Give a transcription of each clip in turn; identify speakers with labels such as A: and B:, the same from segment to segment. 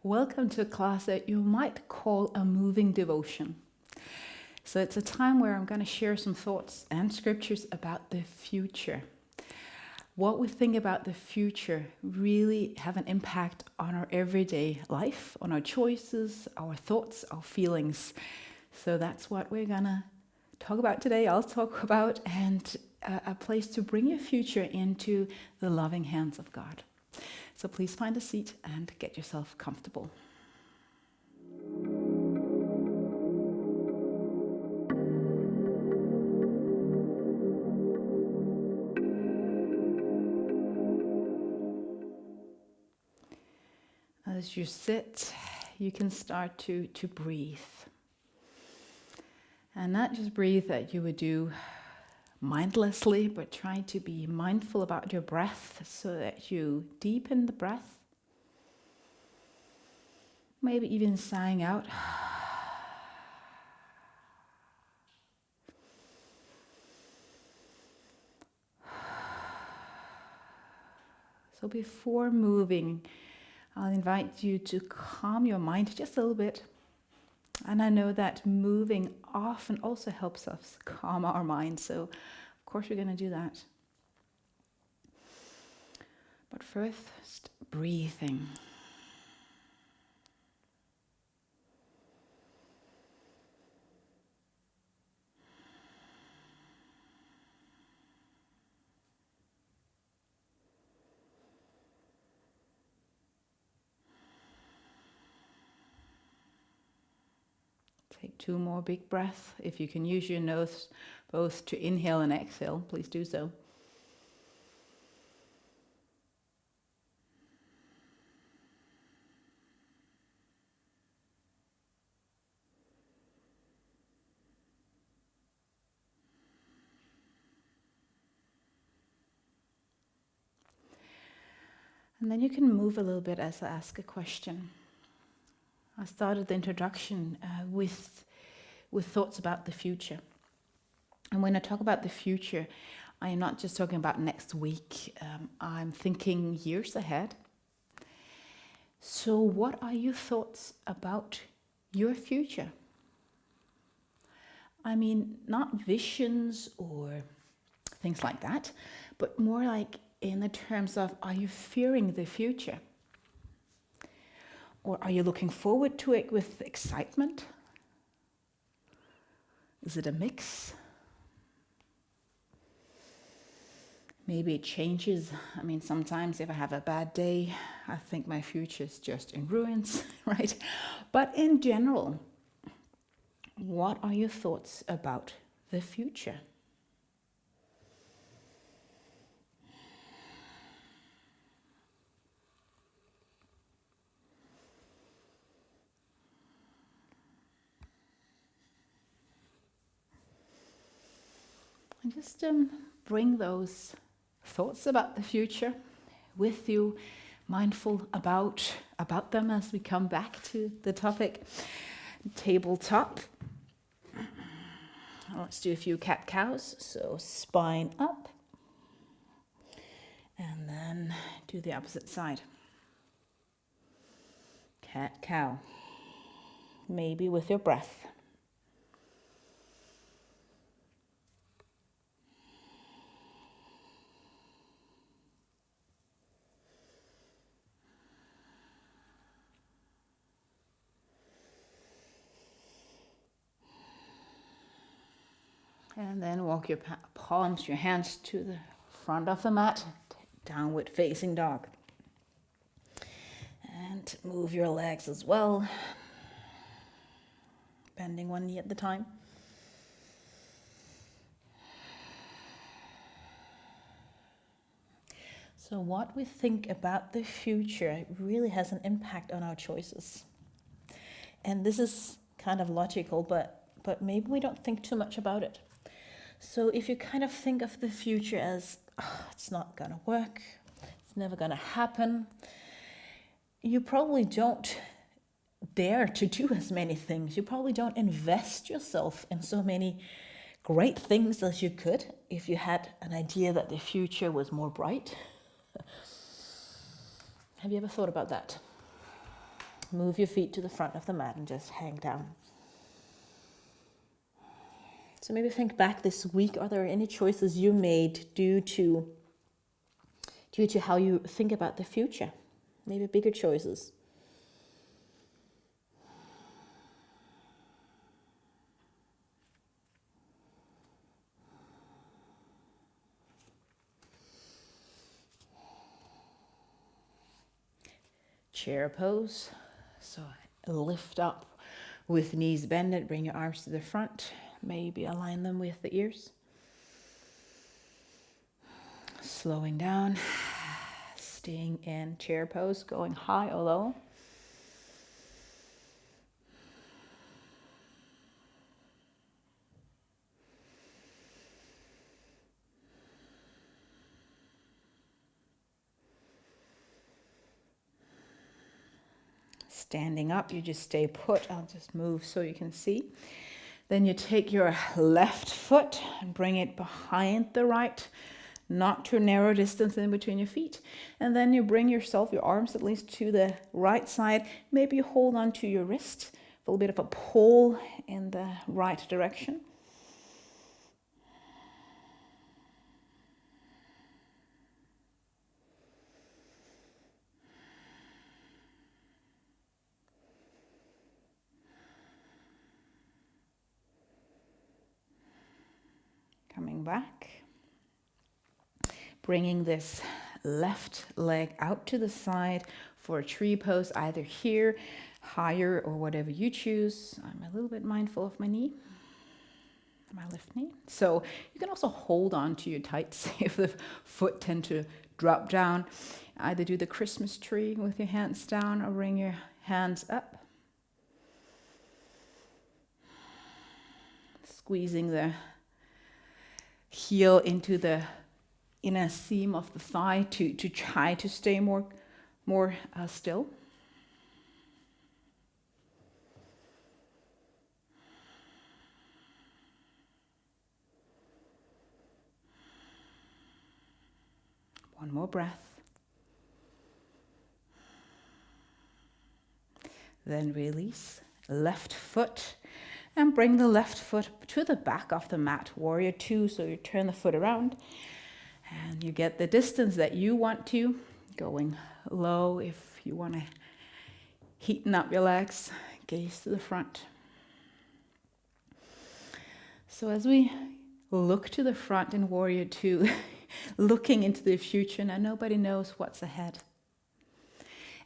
A: Welcome to a class that you might call a moving devotion. So it's a time where I'm going to share some thoughts and scriptures about the future. What we think about the future really have an impact on our everyday life, on our choices, our thoughts, our feelings. So that's what we're going to talk about today. I'll talk about and a place to bring your future into the loving hands of God. So please find a seat and get yourself comfortable. As you sit, you can start to breathe. And not just breathe that you would do mindlessly, but try to be mindful about your breath so that you deepen the breath. Maybe even sighing out. So before moving, I'll invite you to calm your mind just a little bit. And I know that moving often also helps us calm our mind. So, of course, we're going to do that. But first, breathing. Take 2 more big breaths. If you can use your nose both to inhale and exhale, please do so. And then you can move a little bit as I ask a question. I started the introduction with thoughts about the future. And when I talk about the future, I am not just talking about next week. I'm thinking years ahead. So what are your thoughts about your future? I mean, not visions or things like that, but more like in the terms of, are you fearing the future? Or are you looking forward to it with excitement? Is it a mix? Maybe it changes. I mean, sometimes if I have a bad day, I think my future is just in ruins, right? But in general, what are your thoughts about the future? And just bring those thoughts about the future with you, mindful about them as we come back to the topic. Tabletop. Let's do a few cat-cows. So spine up. And then do the opposite side. Cat-cow. Maybe with your breath. And then walk your palms, your hands to the front of the mat, downward facing dog. And move your legs as well, bending one knee at a time. So what we think about the future really has an impact on our choices. And this is kind of logical, but maybe we don't think too much about it. So if you kind of think of the future as, it's not going to work, it's never going to happen, you probably don't dare to do as many things. You probably don't invest yourself in so many great things as you could if you had an idea that the future was more bright. Have you ever thought about that?
B: Move your feet to the front of the mat and just hang down. So maybe think back this week. Are there any choices you made due to how you think about the future? Maybe bigger choices. Chair pose. So lift up with knees bended, bring your arms to the front, maybe align them with the ears. Slowing down, staying in chair pose, going high or low. Standing up, you just stay put. I'll just move so you can see. Then you take your left foot and bring it behind the right, not too narrow distance in between your feet. And then you bring yourself, your arms at least, to the right side. Maybe you hold on to your wrist, a little bit of a pull in the right direction. Coming back, bringing this left leg out to the side for a tree pose, either here, higher, or whatever you choose. I'm a little bit mindful of my knee, my left knee. So you can also hold on to your tights if the foot tend to drop down. Either do the Christmas tree with your hands down or bring your hands up. Squeezing the heel into the inner seam of the thigh to try to stay more still. One more breath. Then release, left foot. And bring the left foot to the back of the mat, warrior two, so you turn the foot around and you get the distance that you want to, going low if you want to heaten up your legs, gaze to the front. So as we look to the front in warrior two, looking into the future, now nobody knows what's ahead.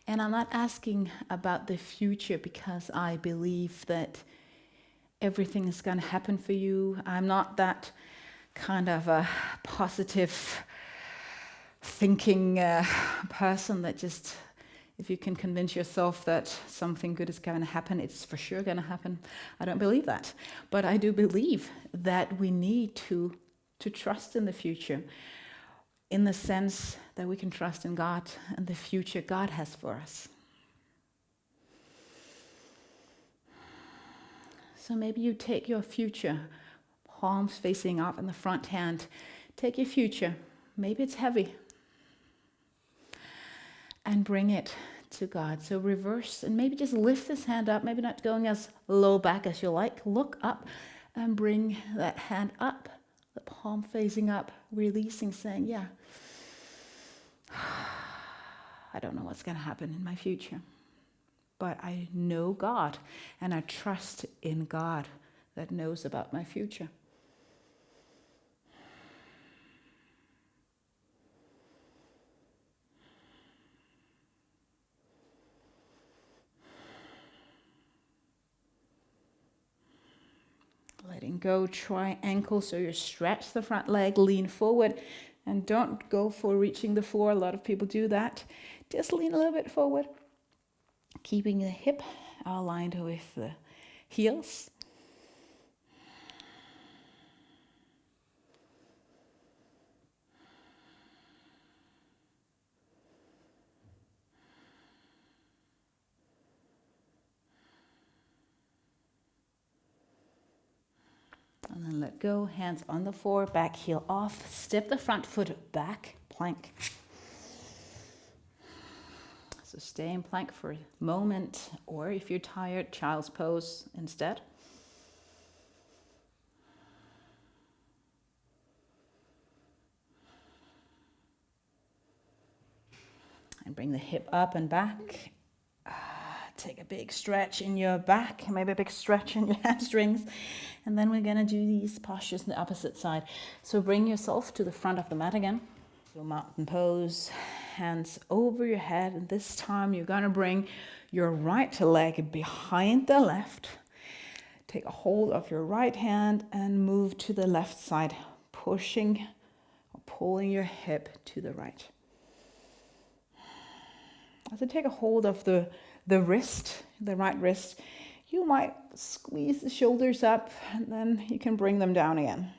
B: And I'm not asking about the future because I believe that everything is going to happen for you. I'm not that kind of a positive thinking person that just, if you can convince yourself that something good is going to happen, it's for sure going to happen. I don't believe that. But I do believe that we need to trust in the future, in the sense that we can trust in God and the future God has for us. So maybe you take your future, palms facing up in the front hand. Take your future, maybe it's heavy, and bring it to God. So reverse and maybe just lift this hand up, maybe not going as low back as you like. Look up and bring that hand up, the palm facing up, releasing, saying, yeah, I don't know what's going to happen in my future. But I know God, and I trust in God that knows about my future. Letting go, triangle, so you stretch the front leg, lean forward, and don't go for reaching the floor. A lot of people do that. Just lean a little bit forward. Keeping the hip aligned with the heels. And then let go, hands on the floor, back heel off. Step the front foot back, plank.
A: So stay in plank for a moment, or if you're tired, child's pose instead. And bring the hip up and back. Take a big stretch in your back, maybe a big stretch in your hamstrings. And then we're going to do these postures on the opposite side. So bring yourself to the front of the mat again. So mountain pose, hands over your head. And this time you're going to bring your right leg behind the left. Take a hold of your right hand and move to the left side, pushing or pulling your hip to the right. So take a hold of the wrist, the right wrist. You might squeeze the shoulders up and then you can bring them down again.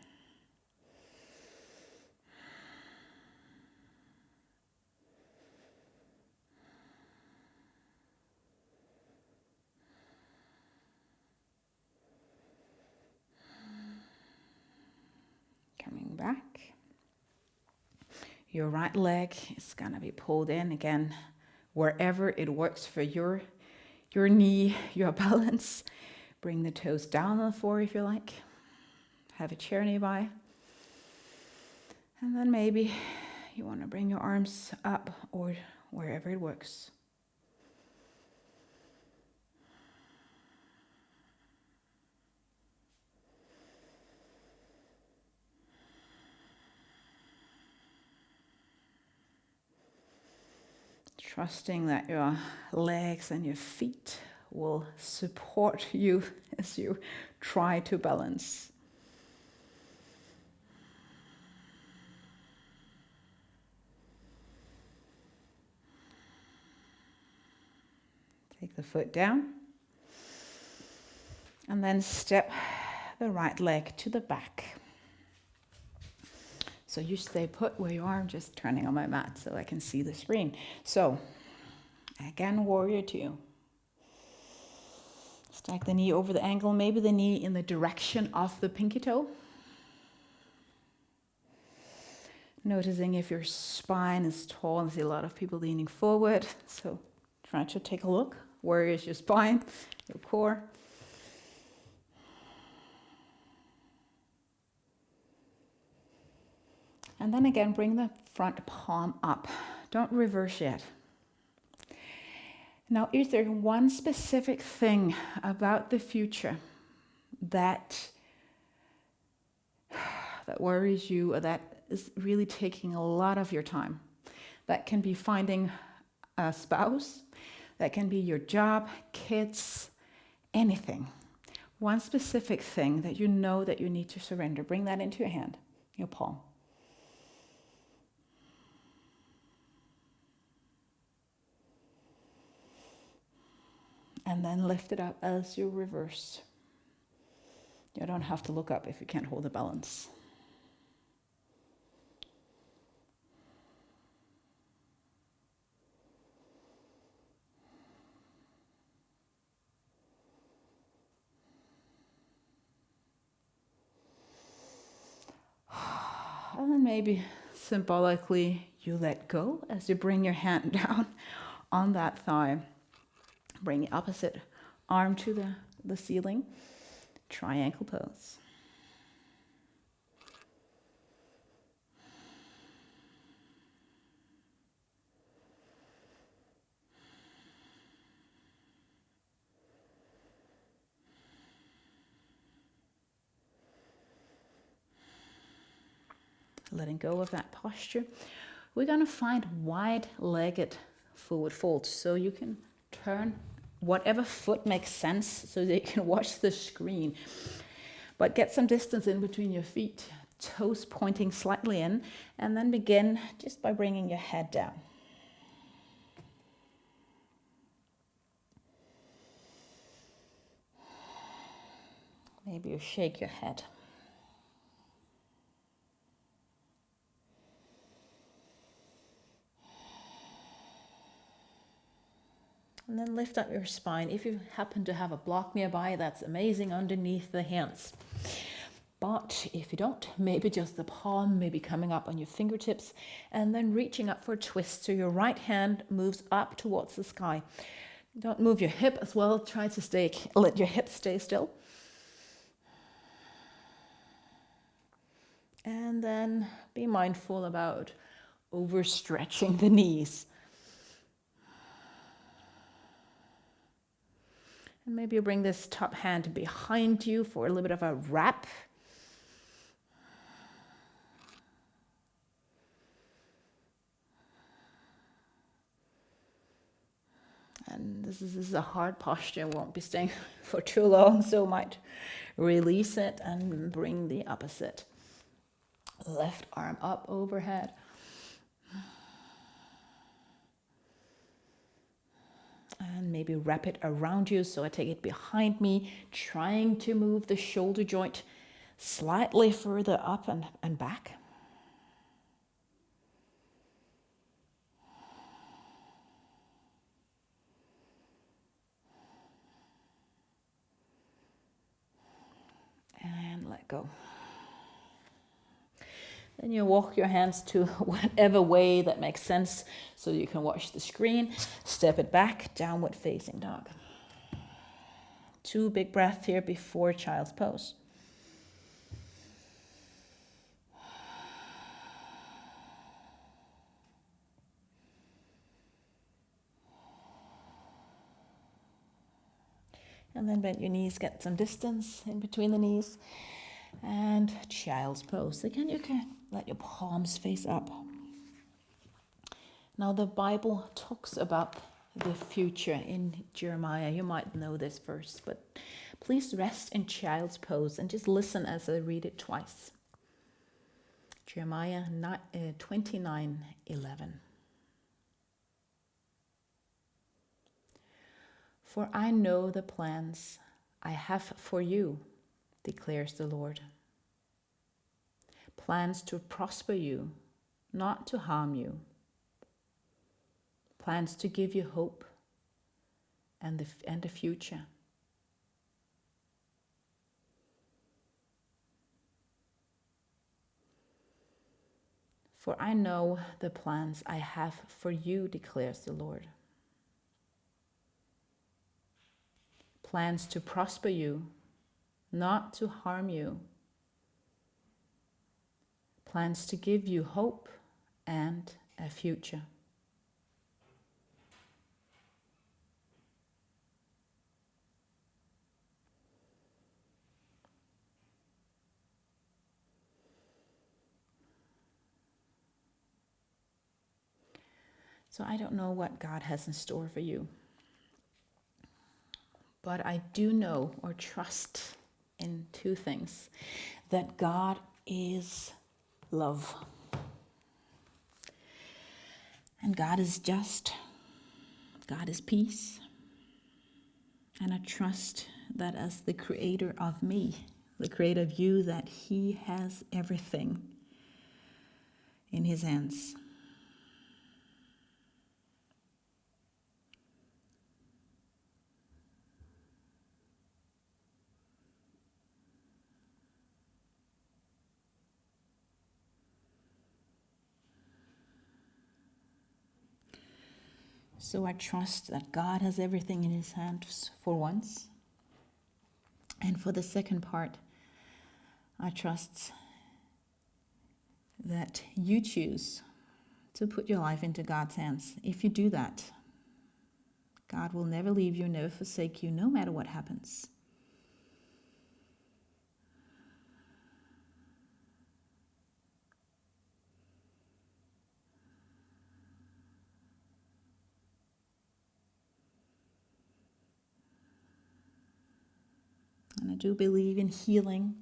A: Coming back. Your right leg is going to be pulled in again, wherever it works for your knee, your balance. Bring the toes down on the floor if you like. Have a chair nearby. And then maybe you want to bring your arms up or wherever it works. Trusting that your legs and your feet will support you as you try to balance. Take the foot down and then step the right leg to the back. So you stay put where you are. I'm just turning on my mat so I can see the screen. So again, warrior two. Stack the knee over the ankle, maybe the knee in the direction of the pinky toe. Noticing if your spine is tall. I see a lot of people leaning forward. So try to take a look. Where is your spine, your core? And then again, bring the front palm up. Don't reverse yet. Now, is there one specific thing about the future that worries you, or that is really taking a lot of your time? That can be finding a spouse, that can be your job, kids, anything. One specific thing that you know that you need to surrender. Bring that into your hand, your palm. And then lift it up as you reverse. You don't have to look up if you can't hold the balance. And then maybe symbolically you let go as you bring your hand down on that thigh. Bring the opposite arm to the ceiling. Triangle pose. Letting go of that posture. We're going to find wide-legged forward fold. So you can turn whatever foot makes sense so that you can watch the screen. But get some distance in between your feet, toes pointing slightly in, and then begin just by bringing your head down. Maybe you shake your head. And then lift up your spine. If you happen to have a block nearby, that's amazing, underneath the hands.
B: But if you don't, maybe just the palm, maybe coming up on your fingertips, and then reaching up for a twist. So your right hand moves up towards the sky. Don't move your hip as well. Try to let your hips stay still. And then be mindful about overstretching the knees. And maybe you bring this top hand behind you for a little bit of a wrap. And this is a hard posture, won't be staying for too long, so might release it and bring the opposite. Left arm up overhead. And maybe wrap it around you, so I take it behind me, trying to move the shoulder joint slightly further up and back. And let go. Then you walk your hands to whatever way that makes sense so you can watch the screen. Step it back, downward facing dog. 2 big breaths here before child's pose. And then bend your knees, get some distance in between the knees. And child's pose. Again, you can let your palms face up. Now the Bible talks about the future in Jeremiah. You might know this verse, but please rest in child's pose and just listen as I read it twice. Jeremiah 29:11. For I know the plans I have for you, declares the Lord. Plans to prosper you, not to harm you. Plans to give you hope and a future. For I know the plans I have for you, declares the Lord. Plans to prosper you, not to harm you. Plans to give you hope and a future. So I don't know what God has in store for you, but I do know or trust in 2 things: that God is love, and God is just, God is peace, and I trust that as the creator of me, the creator of you, that He has everything in His hands. So I trust that God has everything in His hands for once. And for the second part, I trust that you choose to put your life into God's hands. If you do that, God will never leave you, never forsake you, no matter what happens. And I do believe in healing.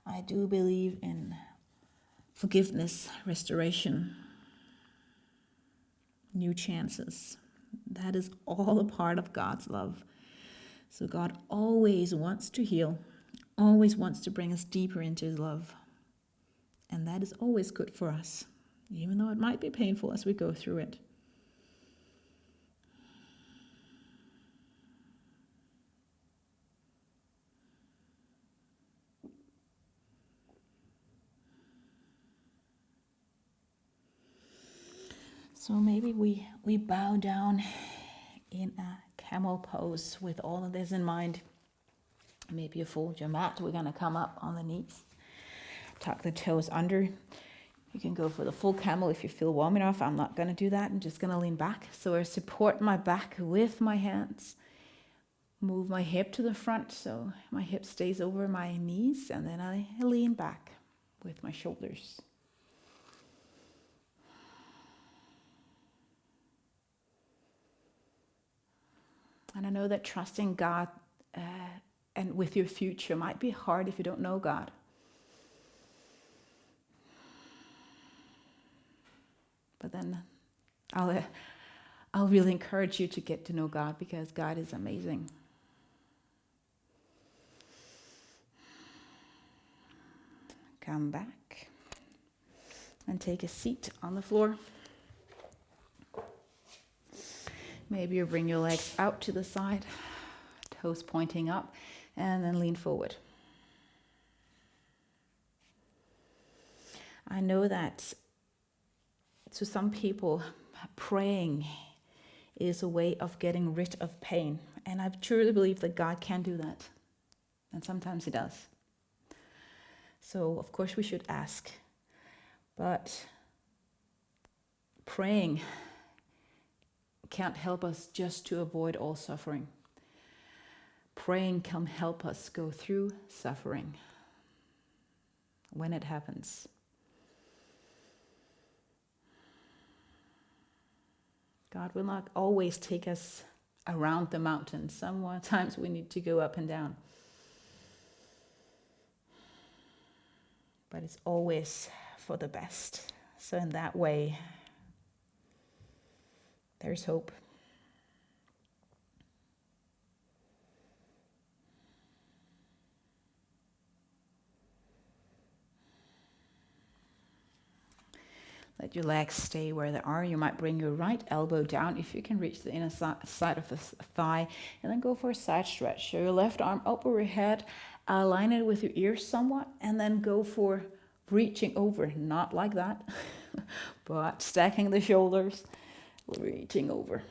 B: I do believe in forgiveness, restoration, new chances. That is all a part of God's love. So God always wants to heal, always wants to bring us deeper into His love. And that is always good for us, even though it might be painful as we go through it. So maybe we bow down in a camel pose with all of this in mind. Maybe you fold your mat. We're going to come up on the knees. Tuck the toes under. You can go for the full camel if you feel warm enough. I'm not going to do that. I'm just going to lean back. So I support my back with my hands. Move my hip to the front so my hip stays over my knees. And then I lean back with my shoulders. And I know that trusting God and with your future might be hard if you don't know God. But then I'll really encourage you to get to know God, because God is amazing. Come back and take a seat on the floor. Maybe you bring your legs out to the side, toes pointing up, and then lean forward. I know that to some people, praying is a way of getting rid of pain. And I truly believe that God can do that. And sometimes He does. So, of course, we should ask. But praying can't help us just to avoid all suffering. Praying can help us go through suffering when it happens. God will not always take us around the mountain. Sometimes we need to go up and down. But it's always for the best. So in that way, there's hope. Let your legs stay where they are. You might bring your right elbow down if you can reach the inner side of the thigh, and then go for a side stretch. So your left arm up over your head, align it with your ears somewhat, and then go for reaching over. Not like that, but stacking the shoulders, reaching over.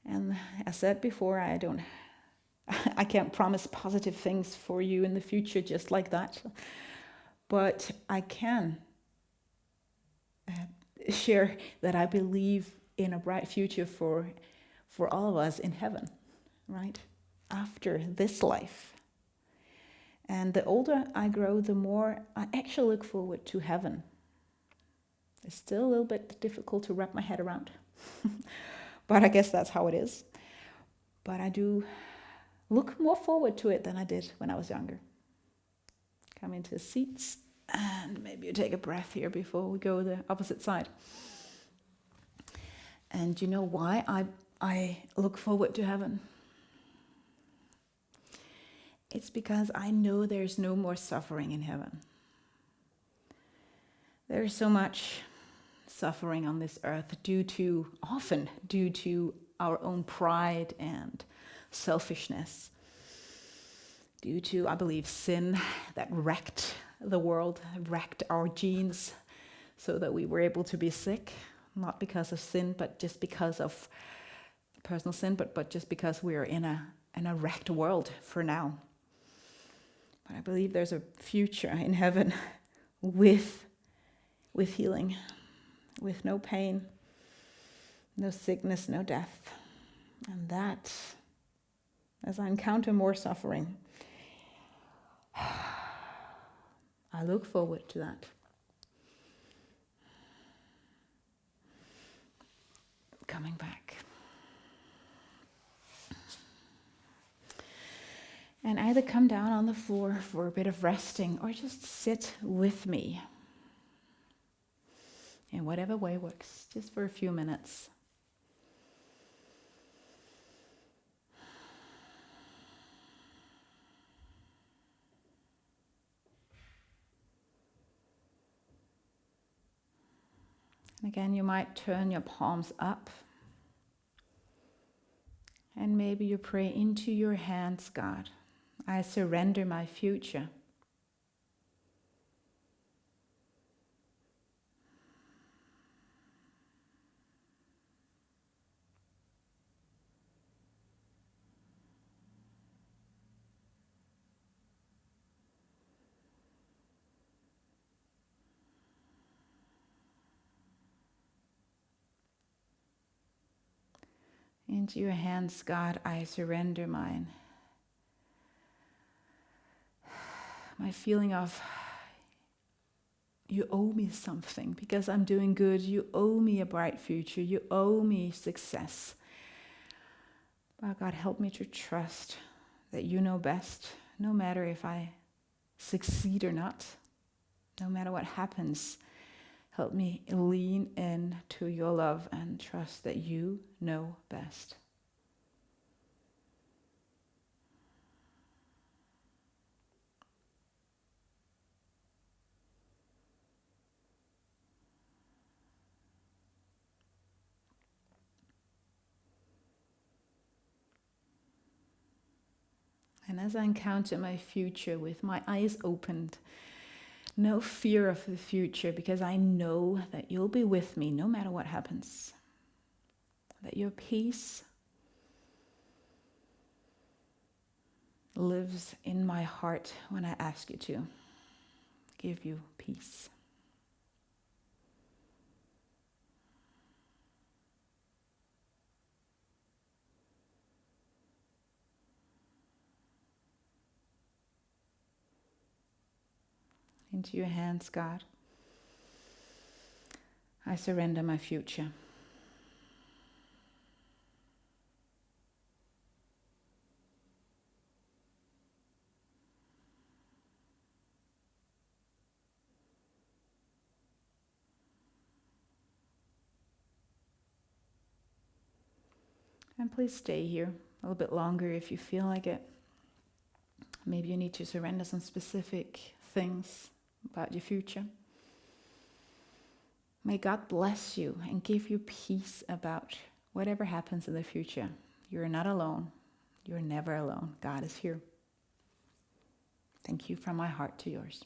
B: And as I said before, I can't promise positive things for you in the future just like that. But I can share that I believe in a bright future for all of us in heaven, right? After this life. And the older I grow, the more I actually look forward to heaven. It's still a little bit difficult to wrap my head around. But I guess that's how it is. But I do look more forward to it than I did when I was younger. Come into seats, and maybe you take a breath here before we go the opposite side. And you know why I look forward to heaven? It's because I know there's no more suffering in heaven. There's so much suffering on this earth often due to our own pride and selfishness, due to, I believe, sin that wrecked the world, wrecked our genes so that we were able to be sick, not because of sin, but just because of personal sin, but just because we're in a wrecked world for now. But I believe there's a future in heaven with healing, with no pain, no sickness, no death. And that, as I encounter more suffering, I look forward to that. Coming back. And either come down on the floor for a bit of resting or just sit with me in whatever way works, just for a few minutes. And again, you might turn your palms up. And maybe you pray into your hands, God. I surrender my future
A: Into your hands, God, I surrender my feeling of you owe me something because I'm doing good. You owe me a bright future. You owe me success. But God, help me to trust that you know best, no matter if I succeed or not, no matter what happens. Help me lean in to your love and trust that you know best. And as I encounter my future with my eyes opened, no fear of the future, because I know that you'll be with me no matter what happens. That your peace lives in my heart when I ask you to give you peace. Into your hands, God, I surrender my future. And please stay here a little bit longer if you feel like it. Maybe you need to surrender some specific things about your future. May God bless you and give you peace about whatever happens in the future. You're not alone. You're never alone. God is here. Thank you from my heart to yours.